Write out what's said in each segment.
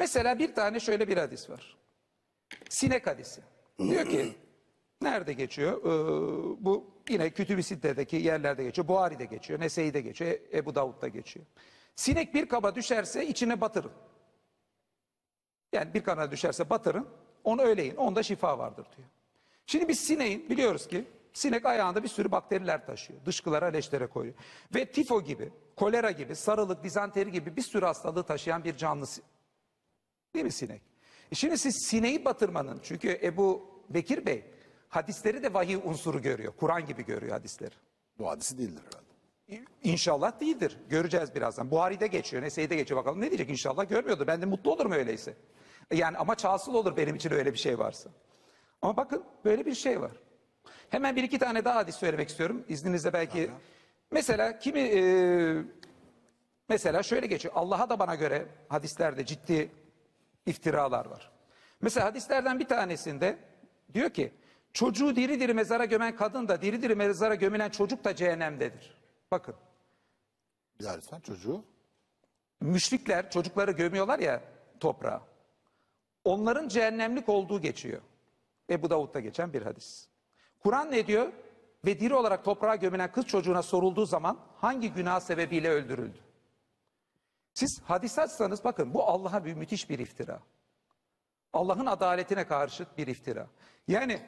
Mesela bir tane şöyle bir hadis var. Sinek hadisi. Diyor ki, nerede geçiyor? Bu yine Kütüb-i Sitte'deki yerlerde geçiyor. Buhari'de geçiyor, Nese'de geçiyor, Ebu Davud'da geçiyor. Sinek bir kaba düşerse içine batırın. Yani bir kanala düşerse batırın, onu öyle yiyin. Onda şifa vardır diyor. Şimdi biz sineğin, biliyoruz ki sinek ayağında bir sürü bakteriler taşıyor. Dışkılara, leşlere koyuyor. Ve tifo gibi, kolera gibi, sarılık, dizanteri gibi bir sürü hastalığı taşıyan bir canlı. Değil mi sinek? Şimdi siz sineği batırmanın, çünkü Ebu Bekir Bey hadisleri de vahiy unsuru görüyor. Kur'an gibi görüyor hadisleri. Bu hadisi değildir herhalde. İnşallah değildir. Göreceğiz birazdan. Buhari'de geçiyor, Nese'de geçiyor. Bakalım ne diyecek, inşallah görmüyordur. Ben de mutlu olurum öyleyse. Yani amaç hasıl olur benim için öyle bir şey varsa. Ama bakın böyle bir şey var. Hemen bir iki tane daha hadis söylemek istiyorum. İzninizle belki. Mesela mesela şöyle geçiyor. Allah'a da bana göre hadislerde ciddi iftiralar var. Mesela hadislerden bir tanesinde diyor ki çocuğu diri diri mezara gömen kadın da diri diri mezara gömülen çocuk da cehennemdedir. Bakın. Bir daha lütfen çocuğu. Müşrikler çocukları gömüyorlar ya toprağa. Onların cehennemlik olduğu geçiyor. Ebu Davud'da geçen bir hadis. Kur'an ne diyor? Ve diri olarak toprağa gömülen kız çocuğuna sorulduğu zaman hangi günah sebebiyle öldürüldü? Siz hadis açsanız bakın bu Allah'a bir müthiş bir iftira. Allah'ın adaletine karşıt bir iftira. Yani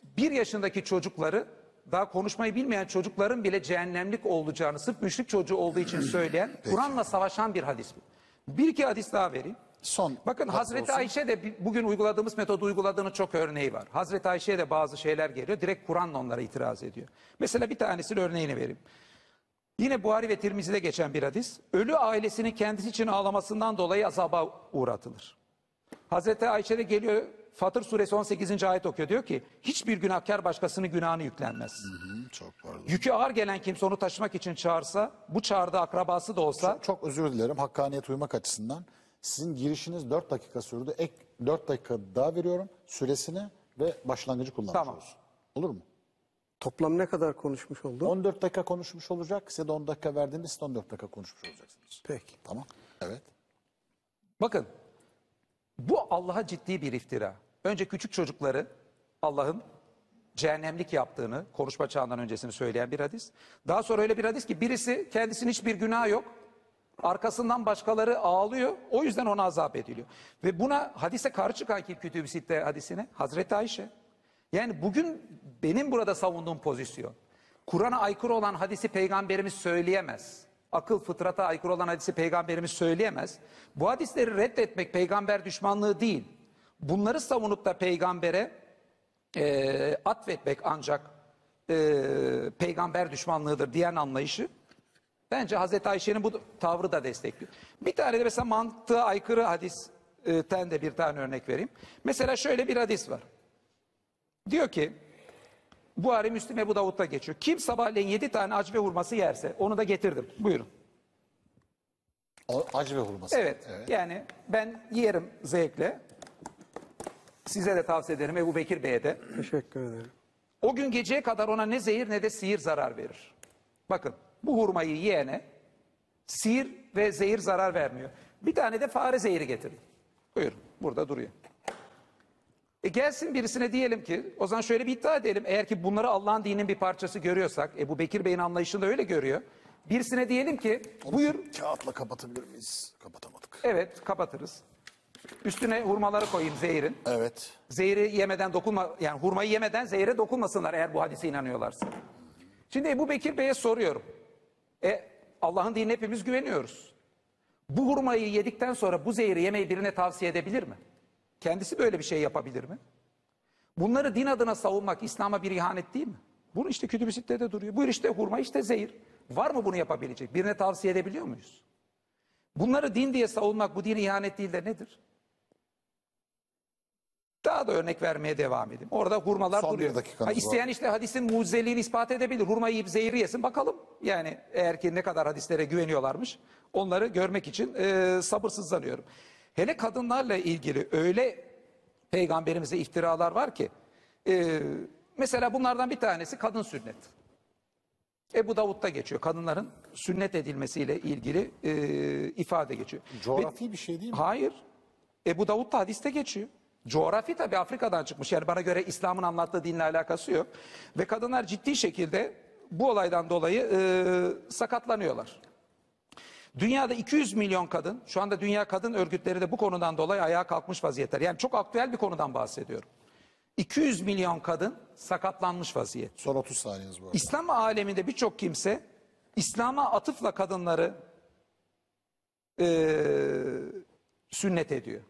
1 yaşındaki çocukları, daha konuşmayı bilmeyen çocukların bile cehennemlik olacağını sırf müşrik çocuğu olduğu için söyleyen, Kur'an'la savaşan bir hadis bu. Bir iki hadis daha vereyim. Bakın Hazreti Ayşe de bugün uyguladığımız metodu uyguladığının çok örneği var. Hazreti Ayşe'ye de bazı şeyler geliyor. Direkt Kur'an'la onlara itiraz ediyor. Mesela bir tanesinin örneğini vereyim. Yine Buhari ve Tirmizi'de geçen bir hadis. Ölü ailesinin kendisi için ağlamasından dolayı azaba uğratılır. Hazreti Ayşe de geliyor, Fatır suresi 18. ayet okuyor. Diyor ki hiçbir günahkar başkasının günahını yüklenmez. Çok pardon. Yükü ağır gelen kimse onu taşımak için çağırsa, bu çağırdığı akrabası da olsa... Çok özür dilerim hakkaniyet uymak açısından. Sizin girişiniz 4 dakika sürdü. Ek 4 dakika daha veriyorum süresini ve başlangıcı kullanmış Tamam. olursun. Olur mu? Toplam ne kadar konuşmuş oldu? 14 dakika konuşmuş olacak. Size de 10 dakika verdiğimiz siz de 14 dakika konuşmuş olacaksınız. Peki. Tamam. Evet. Bakın, bu Allah'a ciddi bir iftira. Önce küçük çocukları Allah'ın cehennemlik yaptığını, konuşma çağından öncesini söyleyen bir hadis. Daha sonra öyle bir hadis ki birisi kendisinin hiçbir günahı yok. Arkasından başkaları ağlıyor. O yüzden ona azap ediliyor. Ve buna hadise karşı çıkan kim Kütüb-i Sitte hadisine? Hazreti Ayşe. Yani bugün benim burada savunduğum pozisyon. Kur'an'a aykırı olan hadisi peygamberimiz söyleyemez. Akıl fıtrata aykırı olan hadisi peygamberimiz söyleyemez. Bu hadisleri reddetmek peygamber düşmanlığı değil. Bunları savunup da peygambere atfetmek ancak peygamber düşmanlığıdır diyen anlayışı bence Hazreti Ayşe'nin bu tavrı da destekliyor. Bir tane de mesela mantığa aykırı hadisten de bir tane örnek vereyim. Mesela şöyle bir hadis var. Diyor ki Buhari, Müslim, Ebu Davud'da geçiyor. Kim sabahleyin 7 tane acve hurması yerse onu da getirdim. Buyurun. O acı ve hurması. Evet. Yani ben yerim zevkle. Size de tavsiye ederim, Ebu Bekir Bey'e de. Teşekkür ederim. O gün geceye kadar ona ne zehir ne de sihir zarar verir. Bakın bu hurmayı yiyene sihir ve zehir zarar vermiyor. Bir tane de fare zehri getirin. Buyurun, burada duruyor. Gelsin birisine diyelim ki, o zaman şöyle bir iddia edelim. Eğer ki bunları Allah'ın dininin bir parçası görüyorsak, Ebu Bekir Bey'in anlayışında öyle görüyor. Birisine diyelim ki, buyur. Kağıtla kapatabilir miyiz? Kapatamadık. Evet, kapatırız. Üstüne hurmaları koyayım zehirin. Evet. Zehri yemeden dokunma, yani hurmayı yemeden zehire dokunmasınlar eğer bu hadise inanıyorlarsa. Şimdi Ebu Bekir Bey'e soruyorum. Allah'ın dinine hepimiz güveniyoruz. Bu hurmayı yedikten sonra bu zehri yemeyi birine tavsiye edebilir mi? Kendisi böyle bir şey yapabilir mi? Bunları din adına savunmak İslam'a bir ihanet değil mi? Bunu işte Kütüb-i Sitte'de duruyor. Buyur işte hurma, işte zehir. Var mı bunu yapabilecek? Birine tavsiye edebiliyor muyuz? Bunları din diye savunmak bu dine ihanet değil de nedir? Daha da örnek vermeye devam edeyim. Orada hurmalar Son duruyor. bir dakikamız var. İsteyen işte hadisin mucizeliğini ispat edebilir. Hurmayı yiyip zehri yesin bakalım. Yani eğer ki ne kadar hadislere güveniyorlarmış onları görmek için sabırsızlanıyorum. Hele kadınlarla ilgili öyle peygamberimize iftiralar var ki mesela bunlardan bir tanesi kadın sünnet. Ebu Davud'da geçiyor. Kadınların sünnet edilmesiyle ilgili ifade geçiyor. Coğrafi bir şey değil mi? Hayır. Ebu Davud da hadiste geçiyor. Coğrafi tabii Afrika'dan çıkmış. Yani bana göre İslam'ın anlattığı dinle alakası yok. Ve kadınlar ciddi şekilde bu olaydan dolayı sakatlanıyorlar. Dünyada 200 milyon kadın, şu anda dünya kadın örgütleri de bu konudan dolayı ayağa kalkmış vaziyetler. Yani çok aktüel bir konudan bahsediyorum. 200 milyon kadın sakatlanmış vaziyette. Son 30 saniyeniz bu arada. İslam aleminde birçok kimse İslam'a atıfla kadınları sünnet ediyor.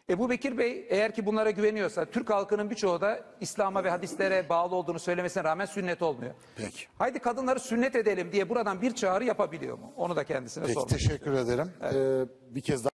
Ebu Bekir Bey eğer ki bunlara güveniyorsa Türk halkının birçoğu da İslam'a ve hadislere bağlı olduğunu söylemesine rağmen sünnet olmuyor. Peki. Haydi kadınları sünnet edelim diye buradan bir çağrı yapabiliyor mu? Onu da kendisine Peki sormak teşekkür ederim. Bir kez daha